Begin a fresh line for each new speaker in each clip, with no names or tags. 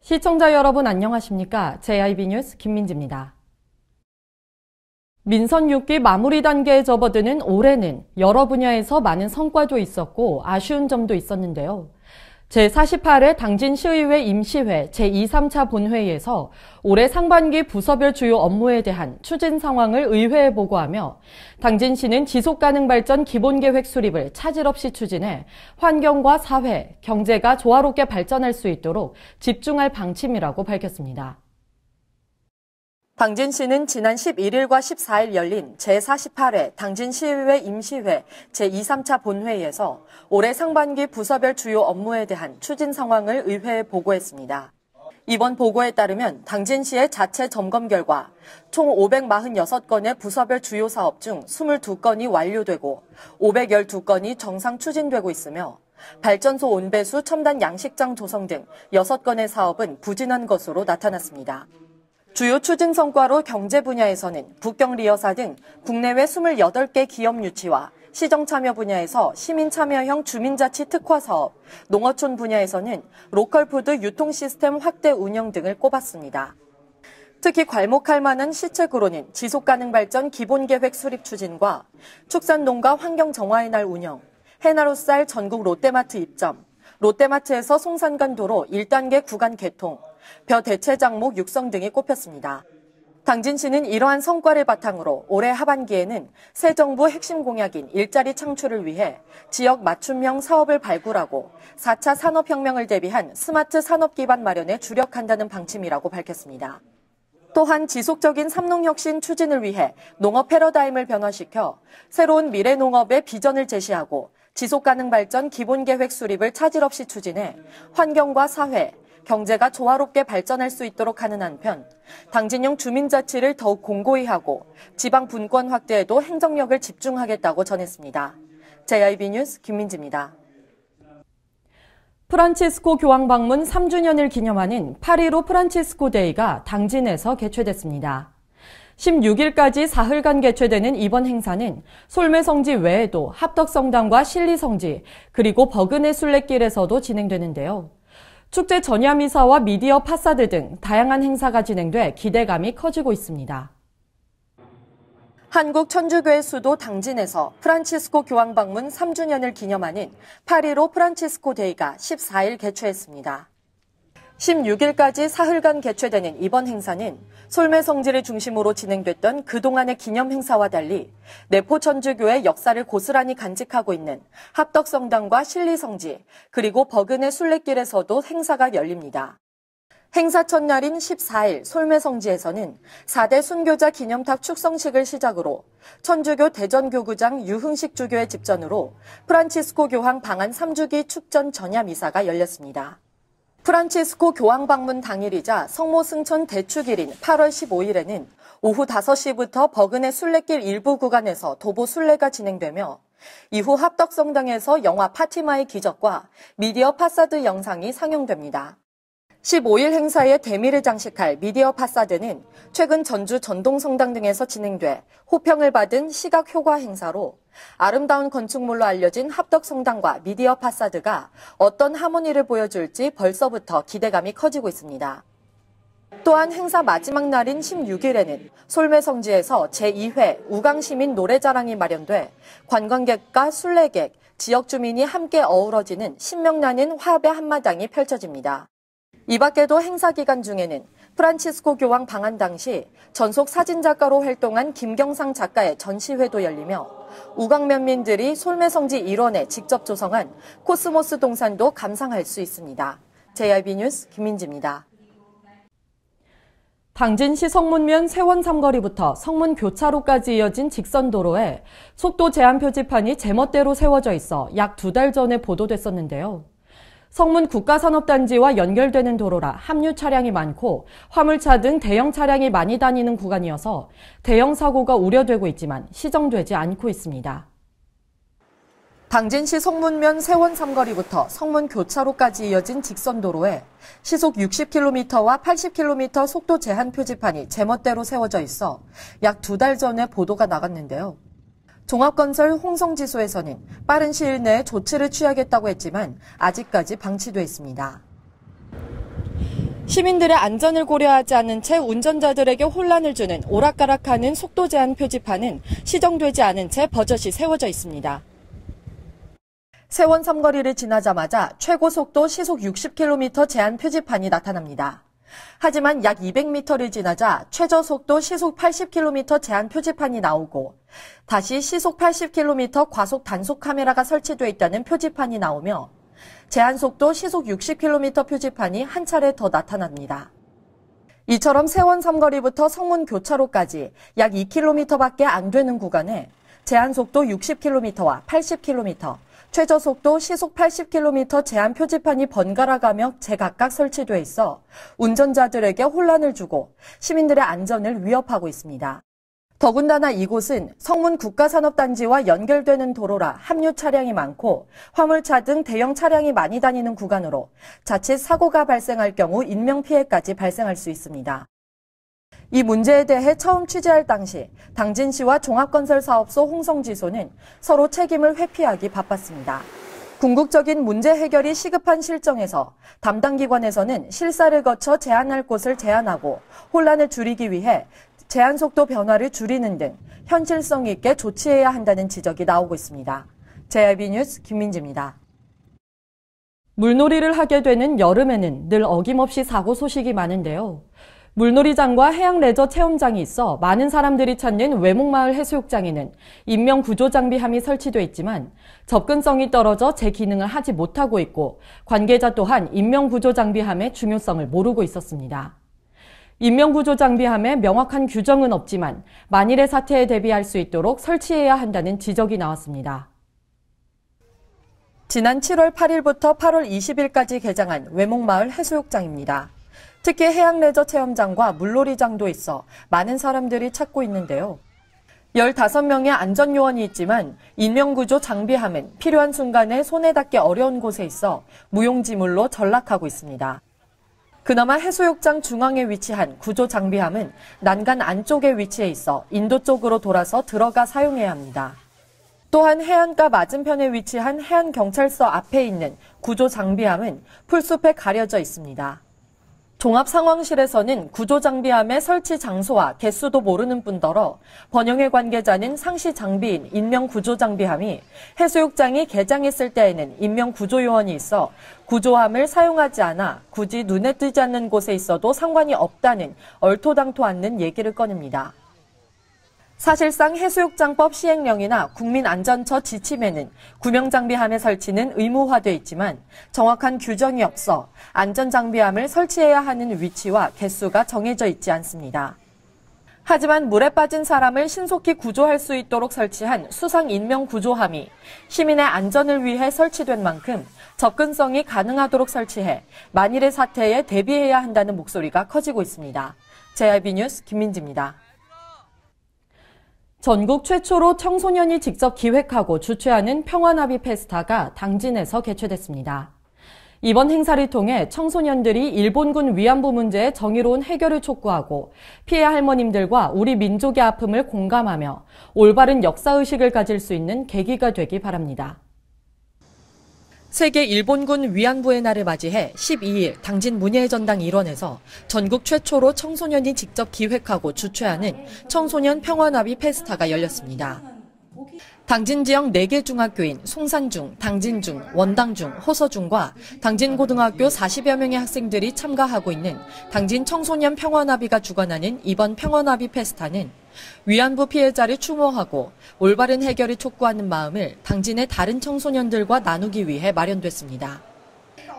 시청자 여러분 안녕하십니까? JIB 뉴스 김민지입니다. 민선 6기 마무리 단계에 접어드는 올해는 여러 분야에서 많은 성과도 있었고 아쉬운 점도 있었는데요. 제48회 당진시의회 임시회 제2, 3차 본회의에서 올해 상반기 부서별 주요 업무에 대한 추진 상황을 의회에 보고하며 당진시는 지속가능 발전 기본계획 수립을 차질 없이 추진해 환경과 사회, 경제가 조화롭게 발전할 수 있도록 집중할 방침이라고 밝혔습니다. 당진시는 지난 11일과 14일 열린 제48회 당진시의회 임시회 제2, 3차 본회의에서 올해 상반기 부서별 주요 업무에 대한 추진 상황을 의회에 보고했습니다. 이번 보고에 따르면 당진시의 자체 점검 결과 총 546건의 부서별 주요 사업 중 22건이 완료되고 512건이 정상 추진되고 있으며 발전소 온배수 첨단 양식장 조성 등 6건의 사업은 부진한 것으로 나타났습니다. 주요 추진 성과로 경제 분야에서는 북경 리어사 등 국내외 28개 기업 유치와 시정 참여 분야에서 시민 참여형 주민자치 특화 사업, 농어촌 분야에서는 로컬푸드 유통 시스템 확대 운영 등을 꼽았습니다. 특히 괄목할 만한 시책으로는 지속가능 발전 기본계획 수립 추진과 축산농가 환경 정화의 날 운영, 해나로쌀 전국 롯데마트 입점, 롯데마트에서 송산간 도로 1단계 구간 개통, 벼 대체 작목 육성 등이 꼽혔습니다. 당진시는 이러한 성과를 바탕으로 올해 하반기에는 새 정부 핵심 공약인 일자리 창출을 위해 지역 맞춤형 사업을 발굴하고 4차 산업혁명을 대비한 스마트 산업 기반 마련에 주력한다는 방침이라고 밝혔습니다. 또한 지속적인 삼농혁신 추진을 위해 농업 패러다임을 변화시켜 새로운 미래 농업의 비전을 제시하고 지속가능 발전 기본계획 수립을 차질 없이 추진해 환경과 사회, 경제가 조화롭게 발전할 수 있도록 하는 한편 당진형 주민자치를 더욱 공고히 하고 지방 분권 확대에도 행정력을 집중하겠다고 전했습니다. JIB 뉴스 김민지입니다. 프란치스코 교황 방문 3주년을 기념하는 8.15 프란치스코 데이가 당진에서 개최됐습니다. 16일까지 사흘간 개최되는 이번 행사는 솔매성지 외에도 합덕성당과 실리성지 그리고 버그네 순례길에서도 진행되는데요. 축제 전야미사와 미디어 파사드 등 다양한 행사가 진행돼 기대감이 커지고 있습니다. 한국 천주교의 수도 당진에서 프란치스코 교황 방문 3주년을 기념하는 8.15 프란치스코 데이가 14일 개최했습니다. 16일까지 사흘간 개최되는 이번 행사는 솔매성지를 중심으로 진행됐던 그동안의 기념 행사와 달리 내포 천주교의 역사를 고스란히 간직하고 있는 합덕성당과 실리성지 그리고 버그네 순례길에서도 행사가 열립니다. 행사 첫날인 14일 솔매성지에서는 4대 순교자 기념탑 축성식을 시작으로 천주교 대전교구장 유흥식 주교의 집전으로 프란치스코 교황 방한 3주기 축전 전야미사가 열렸습니다. 프란치스코 교황 방문 당일이자 성모 승천 대축일인 8월 15일에는 오후 5시부터 버그네 순례길 일부 구간에서 도보 순례가 진행되며 이후 합덕성당에서 영화 파티마의 기적과 미디어 파사드 영상이 상영됩니다. 15일 행사의 대미를 장식할 미디어 파사드는 최근 전주 전동성당 등에서 진행돼 호평을 받은 시각 효과 행사로 아름다운 건축물로 알려진 합덕성당과 미디어 파사드가 어떤 하모니를 보여줄지 벌써부터 기대감이 커지고 있습니다. 또한 행사 마지막 날인 16일에는 솔매성지에서 제2회 우강시민 노래자랑이 마련돼 관광객과 순례객, 지역 주민이 함께 어우러지는 신명나는 화합의 한마당이 펼쳐집니다. 이 밖에도 행사 기간 중에는 프란치스코 교황 방한 당시 전속 사진작가로 활동한 김경상 작가의 전시회도 열리며 우강면민들이 솔매성지 일원에 직접 조성한 코스모스 동산도 감상할 수 있습니다. JIB 뉴스 김민지입니다. 당진시 성문면 세원 삼거리부터 성문 교차로까지 이어진 직선도로에 속도 제한 표지판이 제멋대로 세워져 있어 약 2달 전에 보도됐었는데요. 성문 국가산업단지와 연결되는 도로라 합류 차량이 많고 화물차 등 대형 차량이 많이 다니는 구간이어서 대형 사고가 우려되고 있지만 시정되지 않고 있습니다. 당진시 성문면 세원 삼거리부터 성문 교차로까지 이어진 직선도로에 시속 60km와 80km 속도 제한 표지판이 제멋대로 세워져 있어 약 2달 전에 보도가 나갔는데요. 종합건설 홍성지소에서는 빠른 시일 내에 조치를 취하겠다고 했지만 아직까지 방치돼 있습니다. 시민들의 안전을 고려하지 않은 채 운전자들에게 혼란을 주는 오락가락하는 속도 제한 표지판은 시정되지 않은 채 버젓이 세워져 있습니다. 세원 삼거리를 지나자마자 최고 속도 시속 60km 제한 표지판이 나타납니다. 하지만 약 200m를 지나자 최저 속도 시속 80km 제한 표지판이 나오고 다시 시속 80km 과속 단속 카메라가 설치돼 있다는 표지판이 나오며 제한 속도 시속 60km 표지판이 한 차례 더 나타납니다. 이처럼 세원 삼거리부터 성문 교차로까지 약 2km밖에 안 되는 구간에 제한 속도 60km와 80km, 최저 속도 시속 80km 제한 표지판이 번갈아가며 제각각 설치돼 있어 운전자들에게 혼란을 주고 시민들의 안전을 위협하고 있습니다. 더군다나 이곳은 성문 국가산업단지와 연결되는 도로라 합류 차량이 많고 화물차 등 대형 차량이 많이 다니는 구간으로 자칫 사고가 발생할 경우 인명피해까지 발생할 수 있습니다. 이 문제에 대해 처음 취재할 당시 당진시와 종합건설사업소 홍성지소는 서로 책임을 회피하기 바빴습니다. 궁극적인 문제 해결이 시급한 실정에서 담당 기관에서는 실사를 거쳐 제한할 곳을 제한하고 혼란을 줄이기 위해 제한 속도 변화를 줄이는 등 현실성 있게 조치해야 한다는 지적이 나오고 있습니다. JIB 뉴스 김민지입니다. 물놀이를 하게 되는 여름에는 늘 어김없이 사고 소식이 많은데요. 물놀이장과 해양레저 체험장이 있어 많은 사람들이 찾는 외목마을 해수욕장에는 인명구조장비함이 설치돼 있지만 접근성이 떨어져 제 기능을 하지 못하고 있고 관계자 또한 인명구조장비함의 중요성을 모르고 있었습니다. 인명구조장비함에 명확한 규정은 없지만 만일의 사태에 대비할 수 있도록 설치해야 한다는 지적이 나왔습니다. 지난 7월 8일부터 8월 20일까지 개장한 외목마을 해수욕장입니다. 특히 해양레저 체험장과 물놀이장도 있어 많은 사람들이 찾고 있는데요. 15명의 안전요원이 있지만 인명구조 장비함은 필요한 순간에 손에 닿기 어려운 곳에 있어 무용지물로 전락하고 있습니다. 그나마 해수욕장 중앙에 위치한 구조장비함은 난간 안쪽에 위치해 있어 인도 쪽으로 돌아서 들어가 사용해야 합니다. 또한 해안가 맞은편에 위치한 해안경찰서 앞에 있는 구조장비함은 풀숲에 가려져 있습니다. 종합상황실에서는 구조장비함의 설치 장소와 개수도 모르는 뿐더러 번영회 관계자는 상시 장비인 인명구조장비함이 해수욕장이 개장했을 때에는 인명구조요원이 있어 구조함을 사용하지 않아 굳이 눈에 띄지 않는 곳에 있어도 상관이 없다는 얼토당토 않는 얘기를 꺼냅니다. 사실상 해수욕장법 시행령이나 국민안전처 지침에는 구명장비함의 설치는 의무화돼 있지만 정확한 규정이 없어 안전장비함을 설치해야 하는 위치와 개수가 정해져 있지 않습니다. 하지만 물에 빠진 사람을 신속히 구조할 수 있도록 설치한 수상인명구조함이 시민의 안전을 위해 설치된 만큼 접근성이 가능하도록 설치해 만일의 사태에 대비해야 한다는 목소리가 커지고 있습니다. JIB 뉴스 김민지입니다. 전국 최초로 청소년이 직접 기획하고 주최하는 평화나비 페스타가 당진에서 개최됐습니다. 이번 행사를 통해 청소년들이 일본군 위안부 문제의 정의로운 해결을 촉구하고 피해 할머님들과 우리 민족의 아픔을 공감하며 올바른 역사의식을 가질 수 있는 계기가 되기 바랍니다. 세계 일본군 위안부의 날을 맞이해 12일 당진 문예전당 일원에서 전국 최초로 청소년이 직접 기획하고 주최하는 청소년 평화나비 페스타가 열렸습니다. 당진 지역 4개 중학교인 송산중, 당진중, 원당중, 호서중과 당진고등학교 40여 명의 학생들이 참가하고 있는 당진 청소년 평화나비가 주관하는 이번 평화나비 페스타는 위안부 피해자를 추모하고 올바른 해결을 촉구하는 마음을 당진의 다른 청소년들과 나누기 위해 마련됐습니다.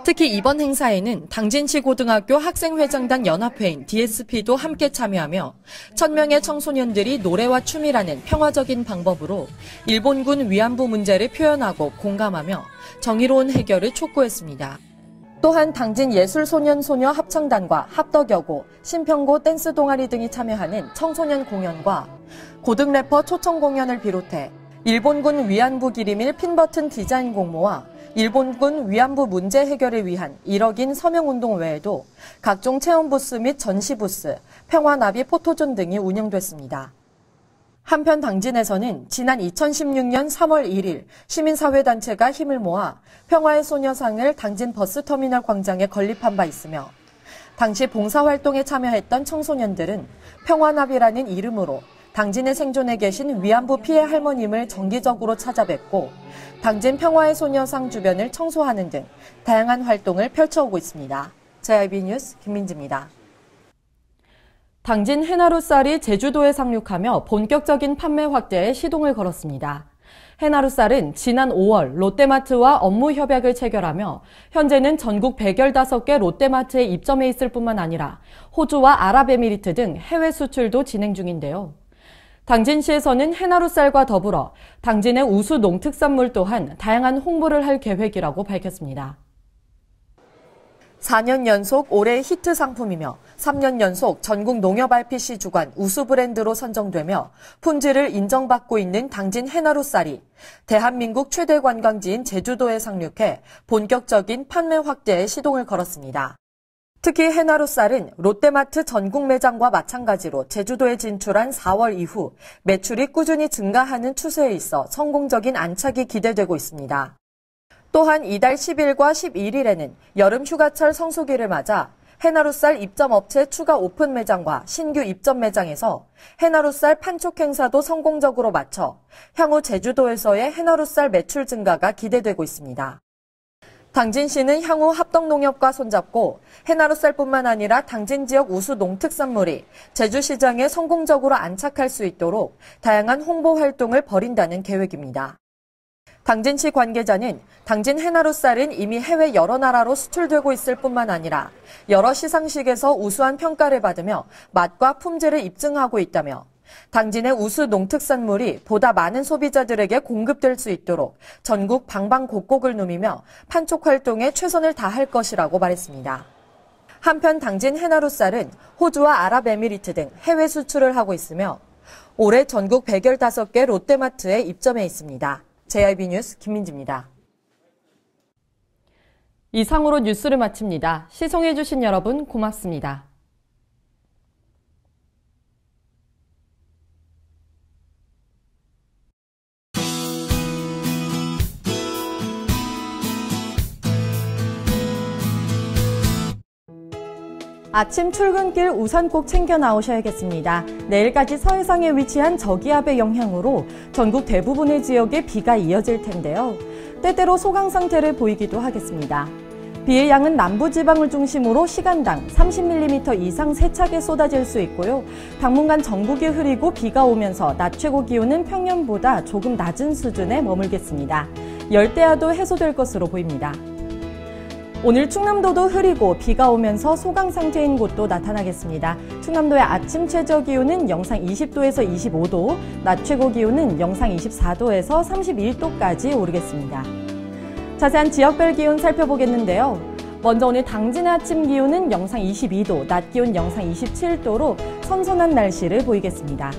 특히 이번 행사에는 당진시 고등학교 학생회장단 연합회인 DSP도 함께 참여하며 1000명의 청소년들이 노래와 춤이라는 평화적인 방법으로 일본군 위안부 문제를 표현하고 공감하며 정의로운 해결을 촉구했습니다. 또한 당진 예술소년소녀 합창단과 합덕여고, 신평고 댄스 동아리 등이 참여하는 청소년 공연과 고등 래퍼 초청 공연을 비롯해 일본군 위안부 기리밀 핀버튼 디자인 공모와 일본군 위안부 문제 해결을 위한 1억인 서명운동 외에도 각종 체험 부스 및 전시 부스, 평화나비 포토존 등이 운영됐습니다. 한편 당진에서는 지난 2016년 3월 1일 시민사회단체가 힘을 모아 평화의 소녀상을 당진 버스터미널 광장에 건립한 바 있으며 당시 봉사활동에 참여했던 청소년들은 평화나비라는 이름으로 당진의 생존에 계신 위안부 피해 할머님을 정기적으로 찾아뵙고 당진 평화의 소녀상 주변을 청소하는 등 다양한 활동을 펼쳐오고 있습니다. JIB 뉴스 김민지입니다. 당진 해나루 쌀이 제주도에 상륙하며 본격적인 판매 확대에 시동을 걸었습니다. 해나루 쌀은 지난 5월 롯데마트와 업무 협약을 체결하며 현재는 전국 115개 롯데마트에 입점해 있을 뿐만 아니라 호주와 아랍에미리트 등 해외 수출도 진행 중인데요. 당진시에서는 해나루 쌀과 더불어 당진의 우수 농특산물 또한 다양한 홍보를 할 계획이라고 밝혔습니다. 4년 연속 올해의 히트 상품이며 3년 연속 전국 농협 RPC 주관 우수 브랜드로 선정되며 품질을 인정받고 있는 당진 해나루 쌀이 대한민국 최대 관광지인 제주도에 상륙해 본격적인 판매 확대에 시동을 걸었습니다. 특히 해나루 쌀은 롯데마트 전국 매장과 마찬가지로 제주도에 진출한 4월 이후 매출이 꾸준히 증가하는 추세에 있어 성공적인 안착이 기대되고 있습니다. 또한 이달 10일과 11일에는 여름 휴가철 성수기를 맞아 해나루쌀 입점업체 추가 오픈 매장과 신규 입점 매장에서 해나루쌀 판촉 행사도 성공적으로 마쳐 향후 제주도에서의 해나루쌀 매출 증가가 기대되고 있습니다. 당진시는 향후 합덕농협과 손잡고 해나루쌀뿐만 아니라 당진 지역 우수 농특산물이 제주시장에 성공적으로 안착할 수 있도록 다양한 홍보 활동을 벌인다는 계획입니다. 당진시 관계자는 당진 해나루 쌀은 이미 해외 여러 나라로 수출되고 있을 뿐만 아니라 여러 시상식에서 우수한 평가를 받으며 맛과 품질을 입증하고 있다며 당진의 우수 농특산물이 보다 많은 소비자들에게 공급될 수 있도록 전국 방방곡곡을 누비며 판촉 활동에 최선을 다할 것이라고 말했습니다. 한편 당진 해나루 쌀은 호주와 아랍에미리트 등 해외 수출을 하고 있으며 올해 전국 115개 롯데마트에 입점해 있습니다. JIB 뉴스 김민지입니다. 이상으로 뉴스를 마칩니다. 시청해주신 여러분 고맙습니다. 아침 출근길 우산 꼭 챙겨 나오셔야겠습니다. 내일까지 서해상에 위치한 저기압의 영향으로 전국 대부분의 지역에 비가 이어질 텐데요. 때때로 소강 상태를 보이기도 하겠습니다. 비의 양은 남부지방을 중심으로 시간당 30mm 이상 세차게 쏟아질 수 있고요. 당분간 전국이 흐리고 비가 오면서 낮 최고 기온은 평년보다 조금 낮은 수준에 머물겠습니다. 열대야도 해소될 것으로 보입니다. 오늘 충남도도 흐리고 비가 오면서 소강 상태인 곳도 나타나겠습니다. 충남도의 아침 최저 기온은 영상 20도에서 25도, 낮 최고 기온은 영상 24도에서 31도까지 오르겠습니다. 자세한 지역별 기온 살펴보겠는데요. 먼저 오늘 당진의 아침 기온은 영상 22도, 낮 기온 영상 27도로 선선한 날씨를 보이겠습니다.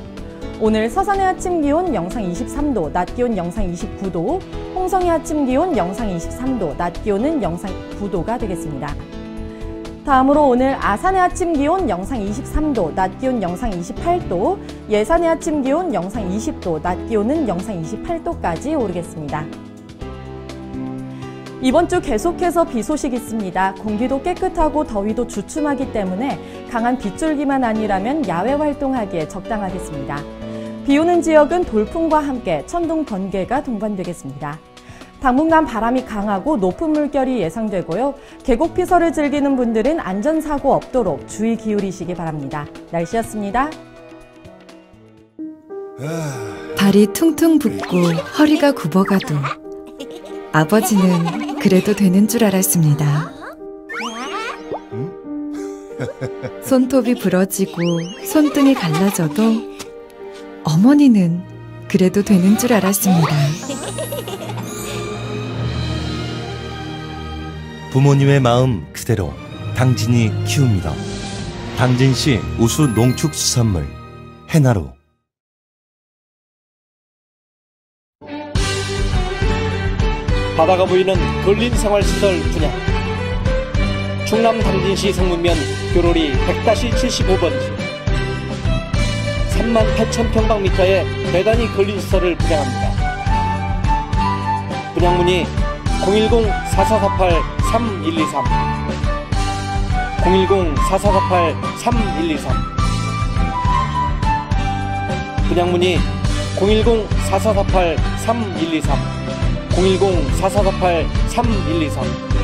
오늘 서산의 아침 기온 영상 23도, 낮 기온 영상 29도, 홍성의 아침 기온 영상 23도, 낮 기온은 영상 9도가 되겠습니다. 다음으로 오늘 아산의 아침 기온 영상 23도, 낮 기온 영상 28도, 예산의 아침 기온 영상 20도, 낮 기온은 영상 28도까지 오르겠습니다. 이번 주 계속해서 비 소식 있습니다. 공기도 깨끗하고 더위도 주춤하기 때문에 강한 빗줄기만 아니라면 야외 활동하기에 적당하겠습니다. 비 오는 지역은 돌풍과 함께 천둥, 번개가 동반되겠습니다. 당분간 바람이 강하고 높은 물결이 예상되고요. 계곡 피서를 즐기는 분들은 안전사고 없도록 주의 기울이시기 바랍니다. 날씨였습니다.
발이 퉁퉁 붓고 허리가 굽어가도 아버지는 그래도 되는 줄 알았습니다. 손톱이 부러지고 손등이 갈라져도 어머니는 그래도 되는 줄 알았습니다.
부모님의 마음 그대로 당진이 키웁니다. 당진시 우수 농축수산물 해나루.
바다가 보이는 근린생활시설 분양. 충남 당진시 성문면 교로리 100-75번지 38,000평방미터의 대단위 근린시설을 분양합니다. 분양문의 010-4448-3123 010-4448-3123 분양문의 010-4448-3123 010-4448-3123